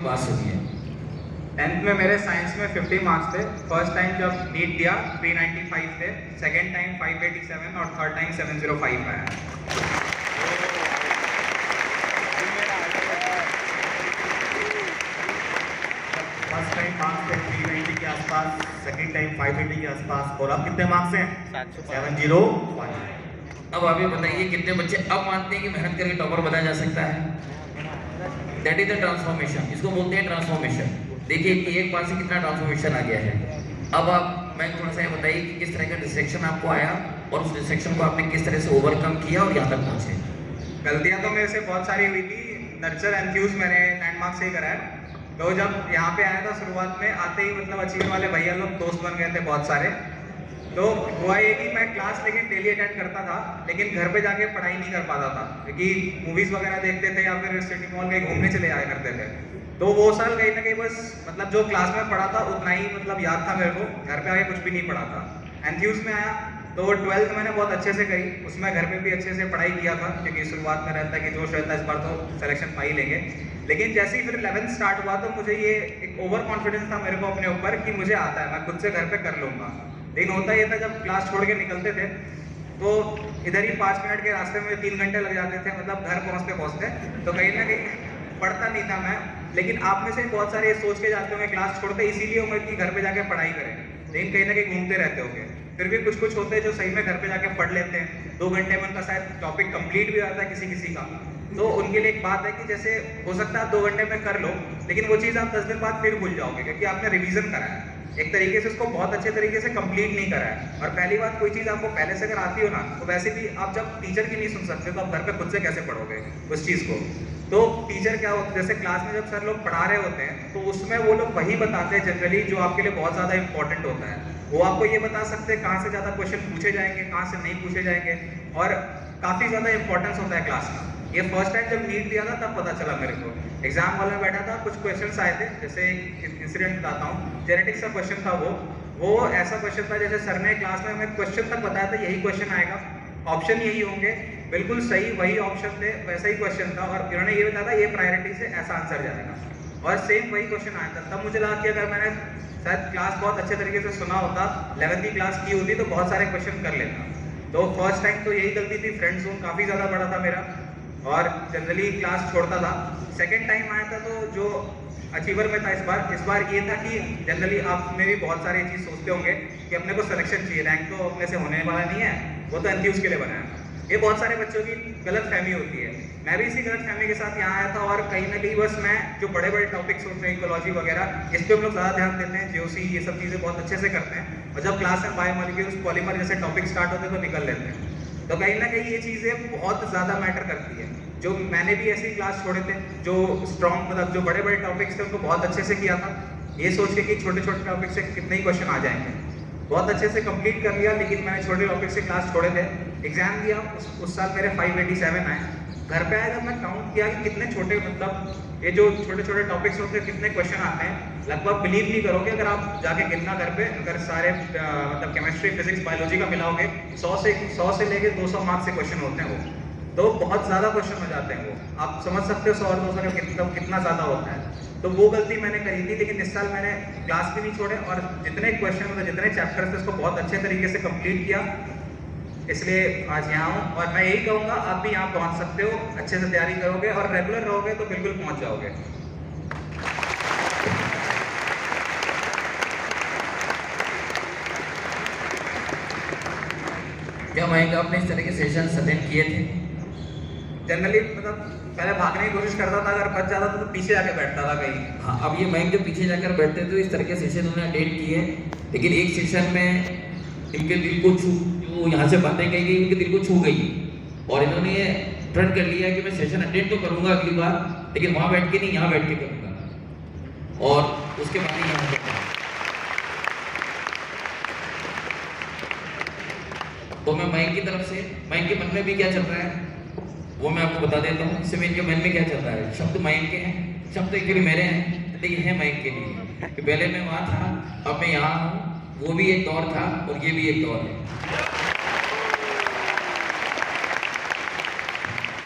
बात सुनिए। 10th में मेरे साइंस में 50 मार्क्स थे। फर्स्ट टाइम जब नीट दिया 395 थे, सेकेंड टाइम 587 और थर्ड टाइम 705 आया। फर्स्ट टाइम मार्क्स थे 390 के आसपास, सेकेंड टाइम 580 के आसपास, और अब कितने मार्क्स हैं? 705। अब आप ये बताइए कितने बच्चे अब मानते हैं कि मेहनत करके टॉपर बनाया जा सकता है? दैट इज द ट्रांसफॉर्मेशन, इसको बोलते हैं ट्रांसफॉर्मेशन। देखिए कि एक बार से कितना ट्रांसफॉर्मेशन आ गया है। अब आप मैं थोड़ा सा ये बताइए कि किस तरह का डिस्ट्रैक्शन आपको आया और उस डिस्ट्रैक्शन को आपने किस तरह से ओवरकम किया और यहाँ तक पहुँचे। गलतियाँ तो मेरे से बहुत सारी हुई थी। नर्चर एंथ्यूज मैंने लैंडमार्क से ही करा है। तो जब यहाँ पे आया था शुरुआत में आते ही मतलब अचीवर वाले भैया लोग दोस्त बन गए थे बहुत सारे। तो हुआ ये कि मैं क्लास लेकिन डेली अटेंड करता था, लेकिन घर पे जाके पढ़ाई नहीं कर पाता था क्योंकि मूवीज़ वगैरह देखते थे या फिर सिटी मॉल कहीं घूमने चले जाया करते थे। तो वो साल कहीं ना कहीं बस मतलब जो क्लास में पढ़ा था उतना ही मतलब याद था मेरे को, घर पे आके कुछ भी नहीं पढ़ा था। एंथ्यूज में आया तो 12th मैंने बहुत अच्छे से करी, उसमें घर पे भी अच्छे से पढ़ाई किया था क्योंकि शुरुआत में रहता है कि जोश रहता है इस बार तो सिलेक्शन पा ही लेंगे। लेकिन जैसे ही फिर 11th स्टार्ट हुआ तो मुझे ये एक ओवर कॉन्फिडेंस था मेरे को अपने ऊपर कि मुझे आता है, मैं खुद से घर पे कर लूँगा। लेकिन होता ये था जब क्लास छोड़ के निकलते थे तो इधर ही 5 मिनट के रास्ते में 3 घंटे लग जाते थे, मतलब घर पहुँचते पहुँचते। तो कहीं ना कहीं पढ़ता नहीं था मैं। लेकिन आप में से बहुत सारे ये सोच के जाते होंगे क्लास छोड़ते इसीलिए होंगे कि घर पे जाके पढ़ाई करें, लेकिन कहीं ना कहीं घूमते रहते होंगे। फिर भी कुछ कुछ होते हैं जो सही में घर पे जाके पढ़ लेते हैं। 2 घंटे में उनका शायद टॉपिक कंप्लीट भी आता है किसी किसी का। तो उनके लिए एक बात है कि जैसे हो सकता है आप 2 घंटे में कर लो, लेकिन वो चीज़ आप 10 दिन बाद फिर भूल जाओगे क्योंकि आपने रिवीजन करा है, एक तरीके से उसको बहुत अच्छे तरीके से कंप्लीट नहीं करा है। और पहली बात, कोई चीज़ आपको पहले से अगर आती हो ना तो वैसे भी आप जब टीचर की नहीं सुन सकते तो आप घर पे खुद से कैसे पढ़ोगे उस चीज़ को। तो टीचर क्या होता है, जैसे क्लास में जब सर लोग पढ़ा रहे होते हैं तो उसमें वो लोग वही बताते हैं जनरली जो आपके लिए बहुत ज़्यादा इंपॉर्टेंट होता है। वो आपको ये बता सकते हैं कहाँ से ज़्यादा क्वेश्चन पूछे जाएंगे, कहाँ से नहीं पूछे जाएंगे, और काफ़ी ज़्यादा इंपॉर्टेंस होता है क्लास का। ये फर्स्ट टाइम जब नीट दिया था तब पता चला मेरे को। एग्जाम हॉल में बैठा था, कुछ क्वेश्चंस आए थे, जैसे एक इंसिडेंट बताता हूँ। जेनेटिक्स का क्वेश्चन था, वो ऐसा क्वेश्चन था जैसे सर ने क्लास में हमें क्वेश्चन तक बताया था यही क्वेश्चन आएगा, ऑप्शन यही होंगे, बिल्कुल सही वही ऑप्शन थे, वैसा ही क्वेश्चन था, और इन्होंने ये बताया था ये प्रायोरिटी से ऐसा आंसर जाएगा, और सेम वही क्वेश्चन आया था। तब मुझे लगा कि अगर मैंने शायद क्लास बहुत अच्छे तरीके से सुना होता, 11वीं क्लास की होती तो बहुत सारे क्वेश्चन कर लेता। तो फर्स्ट टाइम तो यही गलती थी, फ्रेंड जोन काफ़ी ज़्यादा बड़ा था मेरा और जनरली क्लास छोड़ता था। सेकेंड टाइम आया था तो जो अचीवर में था इस बार ये था कि जनरली आप में भी बहुत सारी चीज़ सोचते होंगे कि अपने को सिलेक्शन चाहिए, रैंक तो अपने से होने वाला नहीं है, वो तो एंथ्यूज के लिए बनाया था। ये बहुत सारे बच्चों की गलत फहमी होती है। मैं भी इसी गलत फहमी के साथ यहाँ आया था, और कहीं ना कहीं बस मैं जो बड़े बड़े टॉपिक्स होते हैं इकोलॉजी वगैरह, इस पर हम लोग ज़्यादा ध्यान देते हैं, जीओसी ये सब चीज़ें बहुत अच्छे से करते हैं, और जब क्लास में बायोमॉलिक्यूल्स पॉलीमर जैसे टॉपिक स्टार्ट होते हैं तो निकल लेते हैं। तो कहीं ना कहीं ये चीज़ें बहुत ज़्यादा मैटर करती है। जो मैंने भी ऐसी क्लास छोड़े थे जो स्ट्रॉन्ग मतलब जो बड़े बड़े टॉपिक्स थे उनको बहुत अच्छे से किया था, ये सोच के कि छोटे छोटे टॉपिक से कितने ही क्वेश्चन आ जाएंगे, बहुत अच्छे से कंप्लीट कर लिया। लेकिन मैंने छोटे टॉपिक से क्लास छोड़े थे। एग्जाम दिया, उस साल मेरे 587 आए। घर पे आया जब मैं काउंट किया कि कितने छोटे मतलब ये जो छोटे छोटे टॉपिक्स होते हैं कितने क्वेश्चन आते हैं, लगभग बिलीव नहीं करोगे अगर आप जाके गिनना घर पे, अगर सारे मतलब केमिस्ट्री फिजिक्स बायोलॉजी का मिलाओगे 100 से लेके 200 मार्क्स से क्वेश्चन होते हैं वो, तो बहुत ज़्यादा क्वेश्चन हो जाते हैं वो। आप समझ सकते हो 100 और 200 का कितना ज़्यादा होता है। तो वो गलती मैंने करी थी, लेकिन इस साल मैंने क्लास भी नहीं छोड़े और जितने क्वेश्चन मतलब जितने चैप्टर्स थे उसको बहुत अच्छे तरीके से कंप्लीट किया, इसलिए आज यहाँ हूँ। और मैं यही कहूँगा आप भी यहाँ पहुँच सकते हो, अच्छे से तैयारी करोगे और रेगुलर रहोगे तो बिल्कुल पहुँच जाओगे। क्या मयंक आपने इस तरह के सेशन अटेंड किए थे? जनरली मतलब पहले भागने की कोशिश करता था, अगर बच जाता था तो पीछे जाके बैठता था कहीं। हाँ, अब ये मयंक जब पीछे जाकर बैठते थे तो इस तरह के सेशन उन्होंने अटेंड किए, लेकिन एक सेशन में इनके दिल को जो यहाँ से बातें कही गई उनके दिल को छू गई, और इन्होंने ये प्रण कर लिया कि मैं सेशन अटेंड तो करूँगा अगली बार, लेकिन वहाँ बैठ के नहीं यहाँ बैठ के करूँगा, और उसके बाद ही यहाँ करूँगा। तो मैं मयंक की तरफ से, मयंक के मन में भी क्या चल रहा है वो मैं आपको बता देता हूँ। इससे इनके मन में क्या चल रहा है, शब्द मयंक के हैं, शब्द एक्चुअली मेरे हैं, लेकिन है मयंक के लिए कि पहले मैं वहाँ था, अब मैं यहाँ हूँ, वो भी एक दौर था और ये भी एक दौर है।